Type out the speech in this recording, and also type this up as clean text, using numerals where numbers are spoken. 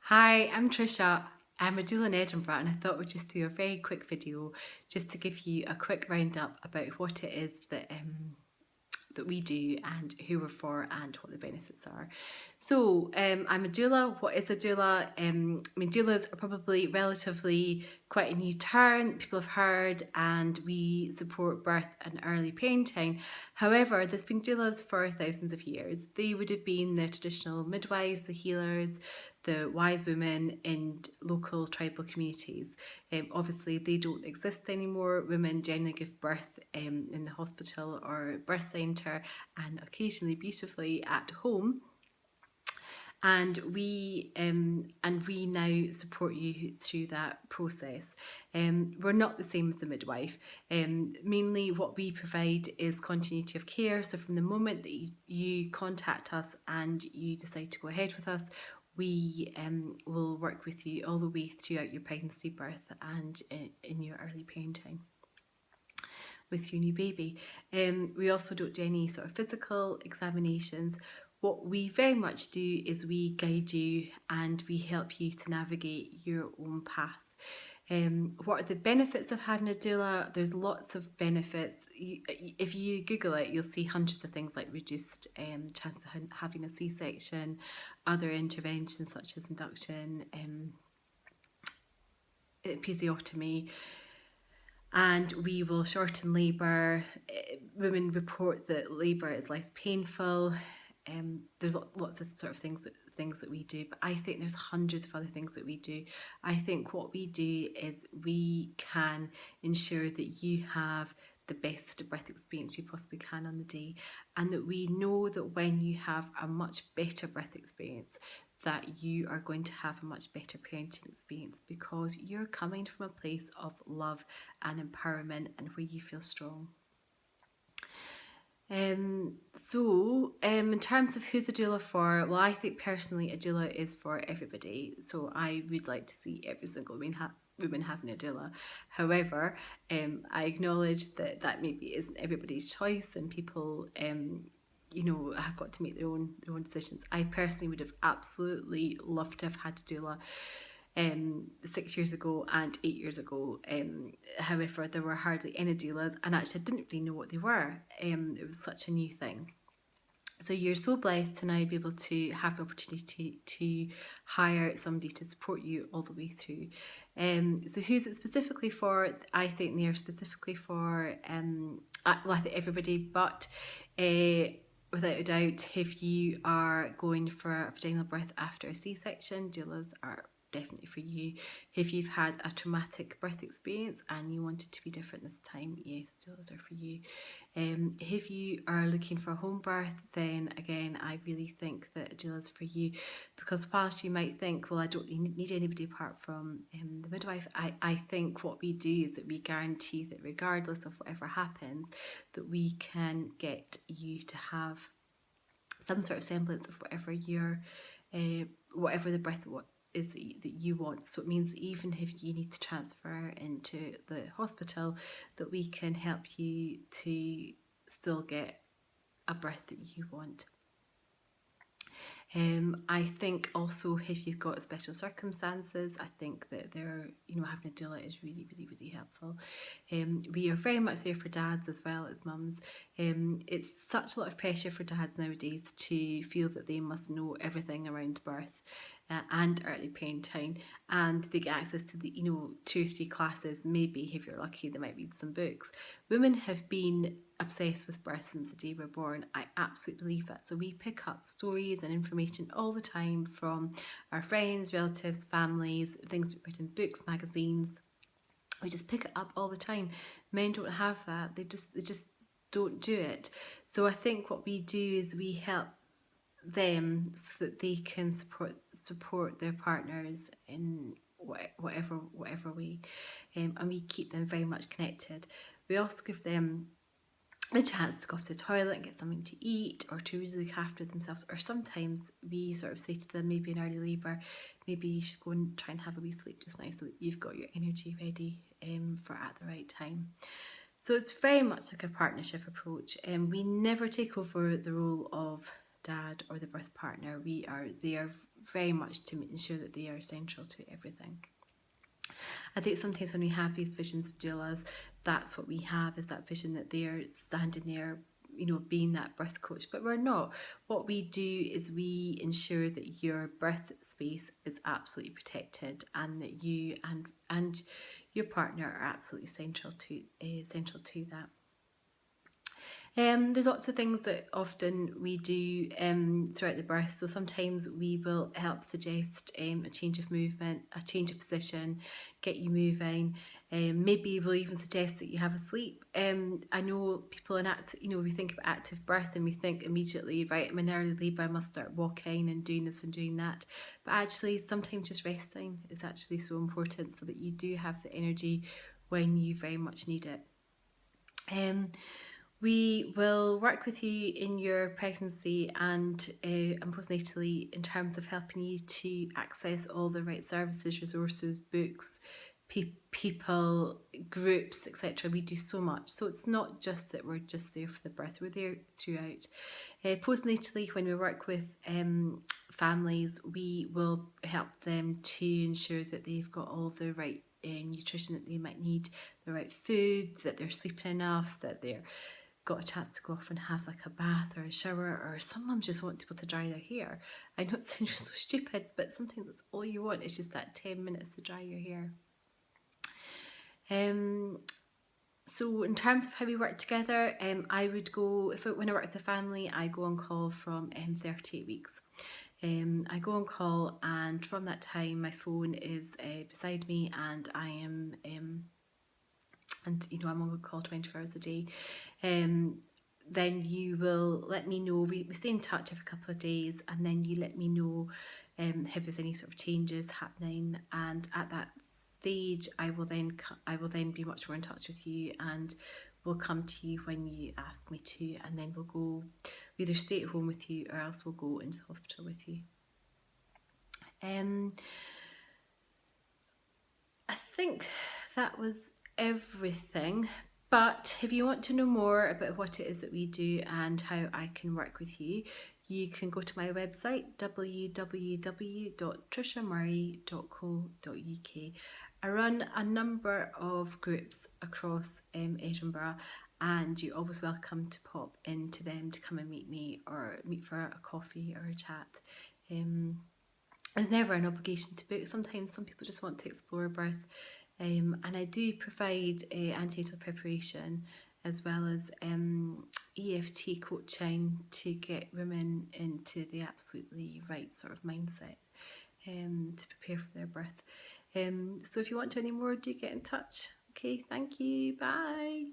Hi, I'm Trisha. I'm a doula in Edinburgh, and I thought we'd just do a very quick video just to give you a quick roundup about what it is that we do and who we're for and what the benefits are. So I'm a doula. What is a doula? Doulas are probably relatively quite a new term people have heard, and we support birth and early parenting. However, there's been doulas for thousands of years. They would have been the traditional midwives, the healers, the wise women in local tribal communities. Obviously, they don't exist anymore. Women generally give birth in the hospital or birth centre and occasionally beautifully at home. And we now support you through that process. We're not the same as a midwife. Mainly what we provide is continuity of care. So from the moment that you contact us and you decide to go ahead with us, we will work with you all the way throughout your pregnancy, birth, and in your early parenting with your new baby. We also don't do any sort of physical examinations. What we very much do is we guide you and we help you to navigate your own path. What are the benefits of having a doula? There's lots of benefits. If you Google it, you'll see hundreds of things like reduced chance of having a C-section, other interventions such as induction, episiotomy, and we will shorten labour. Women report that labour is less painful. There's lots of sort of things that we do, but I think there's hundreds of other things that we do. I think what we do is we can ensure that you have the best birth experience you possibly can on the day, and that we know that when you have a much better birth experience, that you are going to have a much better parenting experience because you're coming from a place of love and empowerment and where you feel strong. In terms of who's a doula for, well, I think personally a doula is for everybody. So I would like to see every single woman having a doula. However, I acknowledge that maybe isn't everybody's choice, and people, have got to make their own decisions. I personally would have absolutely loved to have had a doula 6 years ago and 8 years ago. However, there were hardly any doulas, and actually I didn't really know what they were. It was such a new thing. So you're so blessed to now be able to have the opportunity to hire somebody to support you all the way through. So who's it specifically for? I think they are specifically for, I think everybody, but without a doubt, if you are going for a vaginal birth after a C-section, doulas are definitely for you. If you've had a traumatic birth experience and you want it to be different this time, yes, doulas are for you. If you are looking for a home birth, then again, I really think that a doula is for you, because whilst you might think, well, I don't need anybody apart from the midwife, I think what we do is that we guarantee that regardless of whatever happens, that we can get you to have some sort of semblance of whatever whatever the birth is that you want. So it means that even if you need to transfer into the hospital, that we can help you to still get a birth that you want. I think also if you've got special circumstances, I think that having a doula is really, really, really helpful. We are very much there for dads as well as mums. It's such a lot of pressure for dads nowadays to feel that they must know everything around birth and early parenting, and they get access to the 2 or 3 classes. Maybe if you're lucky, they might read some books. Women have been obsessed with birth since the day we're born. I absolutely believe that. So we pick up stories and information all the time from our friends, relatives, families, things we've read in books, magazines. We just pick it up all the time. Men don't have that. They just don't do it. So I think what we do is we help them so that they can support their partners in whatever way, and we keep them very much connected. We also give them a chance to go off to the toilet and get something to eat, or to really look after themselves. Or sometimes we sort of say to them, maybe in early labour, maybe you should go and try and have a wee sleep just now, so that you've got your energy ready for at the right time. So it's very much like a partnership approach, and we never take over the role of dad or the birth partner, they are very much to ensure that they are central to everything. I think sometimes when we have these visions of doulas, that's what we have, is that vision that they're standing there, being that birth coach, but we're not. What we do is we ensure that your birth space is absolutely protected, and that you and your partner are absolutely central to that. There's lots of things that often we do throughout the birth. So sometimes we will help suggest a change of movement, a change of position, get you moving. Maybe we'll even suggest that you have a sleep. I know people we think of active birth and we think immediately, right, I'm in early labour, I must start walking and doing this and doing that. But actually, sometimes just resting is actually so important, so that you do have the energy when you very much need it. We will work with you in your pregnancy and postnatally in terms of helping you to access all the right services, resources, books, people, groups, etc. We do so much. So it's not just that we're just there for the birth, we're there throughout. Postnatally, when we work with families, we will help them to ensure that they've got all the right nutrition that they might need, the right food, that they're sleeping enough, that they're got a chance to go off and have like a bath or a shower, or some mums just want to be able to dry their hair. I know it sounds so stupid, but sometimes that's all you want, is just that 10 minutes to dry your hair. So in terms of how we work together, I would go, when I work with the family, I go on call from 38 weeks. I go on call, and from that time my phone is beside me, and I am I'm on call 24 hours a day. Then you will let me know. We stay in touch every couple of days, and then you let me know if there's any sort of changes happening. And at that stage, I will then be much more in touch with you, and will come to you when you ask me to, and then we'll either stay at home with you, or else we'll go into the hospital with you. I think that was everything. But if you want to know more about what it is that we do and how I can work with you, you can go to my website, www.trishamurray.co.uk. I run a number of groups across Edinburgh, and you're always welcome to pop into them to come and meet me, or meet for a coffee or a chat. There's never an obligation to book. Sometimes some people just want to explore birth. And I do provide antenatal preparation, as well as EFT coaching to get women into the absolutely right sort of mindset to prepare for their birth. So if you want to know any more, do get in touch. Okay, thank you. Bye.